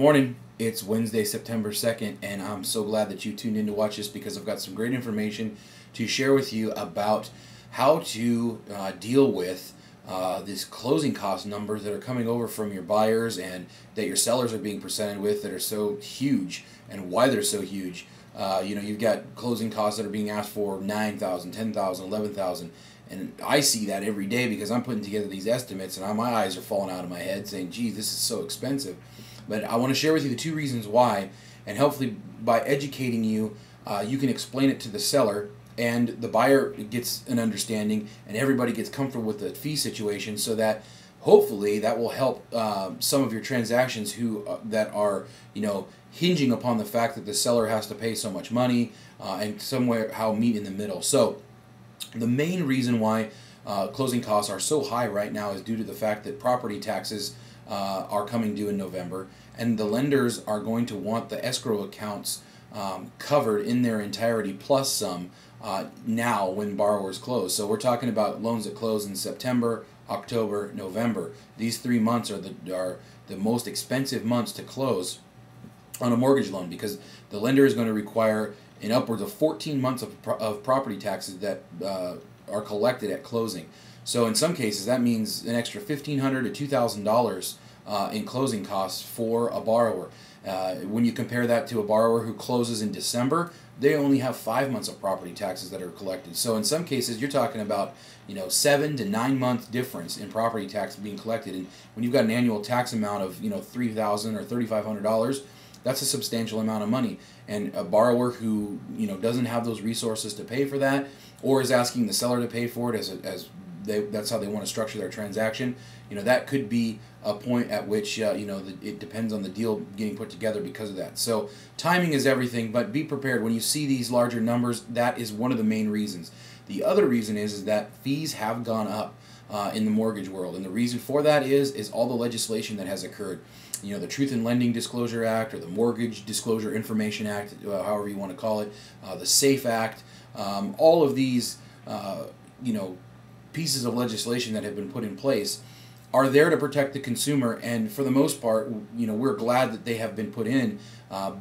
morning. It's Wednesday, September 2nd, and I'm so glad that you tuned in to watch this because I've got some great information to share with you about how to deal with these closing cost numbers that are coming over from your buyers and that your sellers are being presented with that are so huge, and why they're so huge. You've got closing costs that are being asked for $9,000, $10,000, $11,000. And I see that every day because I'm putting together these estimates and my eyes are falling out of my head saying, geez, this is so expensive. But I want to share with you the two reasons why, and hopefully by educating you, you can explain it to the seller and the buyer gets an understanding and everybody gets comfortable with the fee situation, so that hopefully that will help some of your transactions that are hinging upon the fact that the seller has to pay so much money and somewhere how meet in the middle. So the main reason why closing costs are so high right now is due to the fact that property taxes are coming due in November, and the lenders are going to want the escrow accounts covered in their entirety plus some now when borrowers close. So we're talking about loans that close in September, October, November. These 3 months are the most expensive months to close on a mortgage loan because the lender is going to require in upwards of 14 months of property taxes that are collected at closing. So in some cases that means an extra $1,500 to $2,000 in closing costs for a borrower. When you compare that to a borrower who closes in December, they only have 5 months of property taxes that are collected. So in some cases you're talking about 7 to 9 month difference in property tax being collected. And when you've got an annual tax amount of $3,000 or $3,500, that's a substantial amount of money. And a borrower who doesn't have those resources to pay for that, or is asking the seller to pay for it that's how they want to structure their transaction, that could be a point at which it depends on the deal getting put together because of that. So timing is everything, but be prepared when you see these larger numbers. That is one of the main reasons. The other reason is that fees have gone up in the mortgage world, and the reason for that is all the legislation that has occurred. The Truth in Lending Disclosure Act, or the Mortgage Disclosure Information Act, however you want to call it, the SAFE Act, all of these pieces of legislation that have been put in place are there to protect the consumer, and for the most part, we're glad that they have been put in,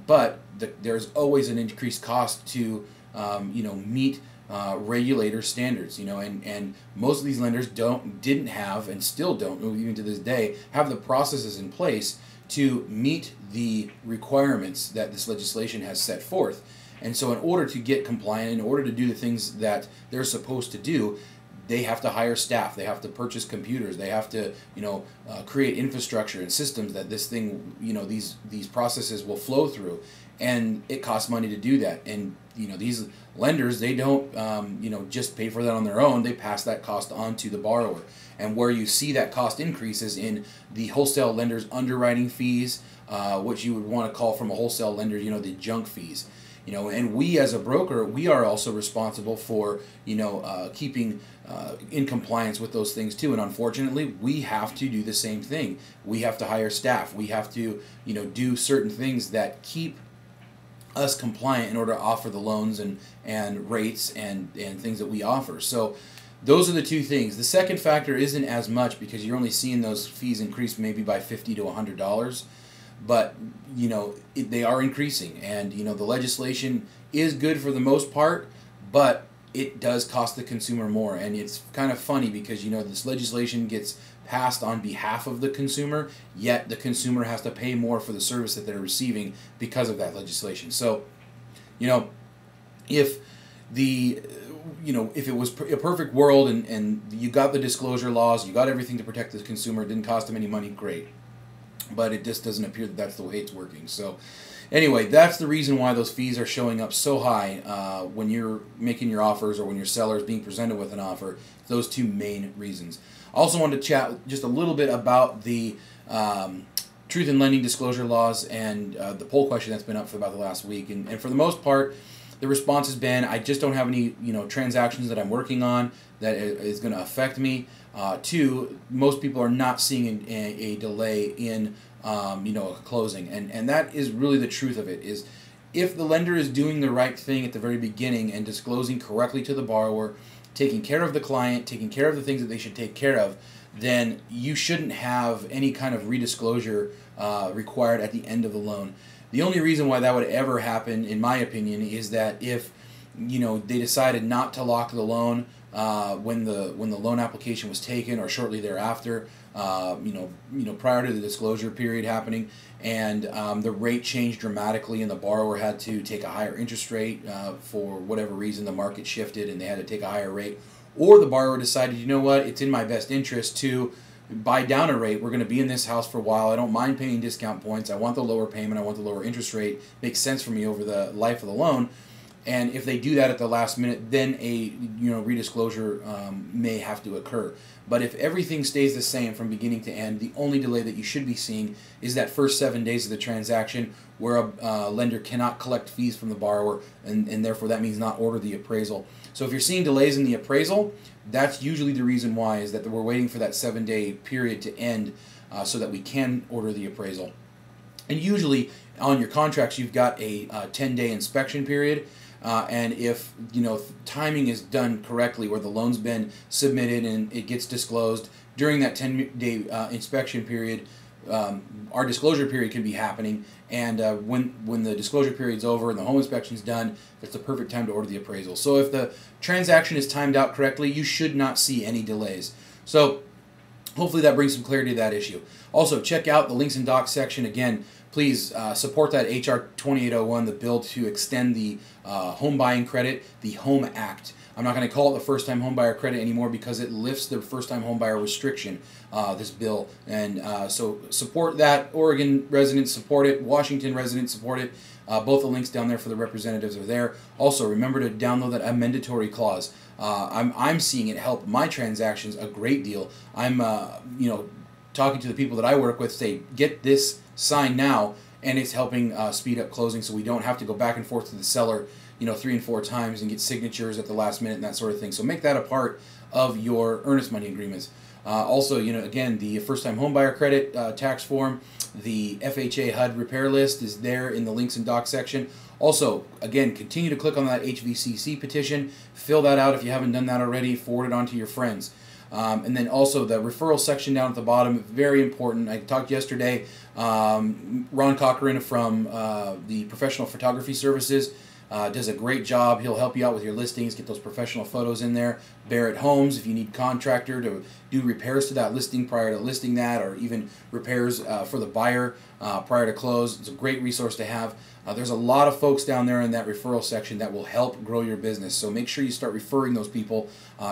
but there's always an increased cost to meet regulator standards, and most of these lenders didn't have, and still don't, even to this day, have the processes in place to meet the requirements that this legislation has set forth. And so in order to get compliant, in order to do the things that they're supposed to do, they have to hire staff, they have to purchase computers, they have to create infrastructure and systems that this thing, these processes will flow through, and it costs money to do that. And these lenders, they don't just pay for that on their own, they pass that cost on to the borrower. And where you see that cost increases in the wholesale lenders' underwriting fees, what you would want to call from a wholesale lender, the junk fees. And we as a broker, we are also responsible for, keeping in compliance with those things too. And unfortunately, we have to do the same thing. We have to hire staff. We have to, do certain things that keep us compliant in order to offer the loans and rates and things that we offer. So those are the two things. The second factor isn't as much because you're only seeing those fees increase maybe by $50 to $100. But they are increasing, and the legislation is good for the most part, but it does cost the consumer more. And it's kind of funny because this legislation gets passed on behalf of the consumer, yet the consumer has to pay more for the service that they're receiving because of that legislation. So if it was a perfect world and you got the disclosure laws, you got everything to protect the consumer, it didn't cost them any money, great. But it just doesn't appear that that's the way it's working. So anyway, that's the reason why those fees are showing up so high when you're making your offers or when your seller is being presented with an offer. Those two main reasons. I also wanted to chat just a little bit about the Truth in Lending Disclosure laws and the poll question that's been up for about the last week. And for the most part, the response has been, I just don't have any transactions that I'm working on that is going to affect me. Two, most people are not seeing a delay in closing, and that is really the truth of it. Is if the lender is doing the right thing at the very beginning and disclosing correctly to the borrower, taking care of the client, taking care of the things that they should take care of, then you shouldn't have any kind of redisclosure required at the end of the loan. The only reason why that would ever happen, in my opinion, is that if they decided not to lock the loan when the loan application was taken or shortly thereafter, prior to the disclosure period happening, and the rate changed dramatically and the borrower had to take a higher interest rate for whatever reason, the market shifted and they had to take a higher rate, or the borrower decided, you know what, it's in my best interest to buy down a rate. We're going to be in this house for a while. I don't mind paying discount points. I want the lower payment. I want the lower interest rate. Makes sense for me over the life of the loan. And if they do that at the last minute, then a redisclosure may have to occur. But if everything stays the same from beginning to end, the only delay that you should be seeing is that first 7 days of the transaction where a lender cannot collect fees from the borrower, and therefore that means not order the appraisal. So if you're seeing delays in the appraisal, that's usually the reason why, is that we're waiting for that 7-day period to end so that we can order the appraisal. And usually on your contracts you've got a 10-day inspection period. And if timing is done correctly, where the loan's been submitted and it gets disclosed during that 10-day inspection period, our disclosure period can be happening. And when the disclosure period's over and the home inspection's done, that's the perfect time to order the appraisal. So if the transaction is timed out correctly, you should not see any delays. So hopefully that brings some clarity to that issue. Also, check out the links and docs section. Again, please support that H.R. 2801, the bill to extend the home buying credit, the Home Act. I'm not going to call it the first-time homebuyer credit anymore because it lifts the first-time homebuyer restriction, this bill. And so support that. Oregon residents support it. Washington residents support it. Both the links down there for the representatives are there. Also, remember to download that amendatory clause. I'm seeing it help my transactions a great deal. I'm talking to the people that I work with, say, get this signed now, and it's helping speed up closing, so we don't have to go back and forth to the seller 3 and 4 times and get signatures at the last minute and that sort of thing. So make that a part of your earnest money agreements. Also, again, the first-time homebuyer credit tax form, the FHA HUD repair list is there in the links and docs section. Also, again, continue to click on that HVCC petition, fill that out if you haven't done that already, forward it on to your friends. And then also the referral section down at the bottom, very important. I talked yesterday, Ron Cochran from the Professional Photography Services does a great job. He'll help you out with your listings, get those professional photos in there. Barrett Homes, if you need a contractor to do repairs to that listing prior to listing that, or even repairs for the buyer prior to close, it's a great resource to have. There's a lot of folks down there in that referral section that will help grow your business. So make sure you start referring those people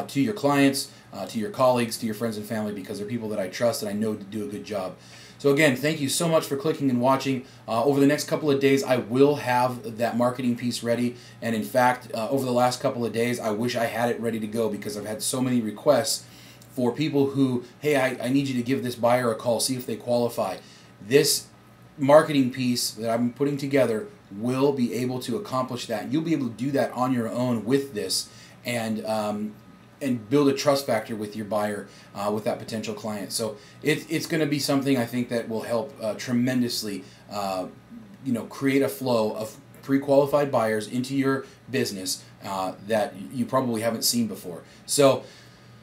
to your clients, to your colleagues, to your friends and family, because they're people that I trust and I know do a good job. So again, thank you so much for clicking and watching. Over the next couple of days, I will have that marketing piece ready. And in fact, over the last couple of days, I wish I had it ready to go, because I've had so many requests for people who, hey, I need you to give this buyer a call, see if they qualify. This marketing piece that I'm putting together will be able to accomplish that. You'll be able to do that on your own with this, and build a trust factor with your buyer, with that potential client. So it's going to be something I think that will help tremendously, create a flow of pre-qualified buyers into your business that you probably haven't seen before. So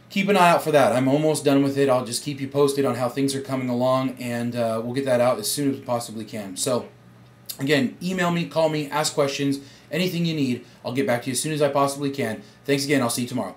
keep an eye out for that. I'm almost done with it. I'll just keep you posted on how things are coming along, and we'll get that out as soon as we possibly can. So again, email me, call me, ask questions, anything you need. I'll get back to you as soon as I possibly can. Thanks again. I'll see you tomorrow.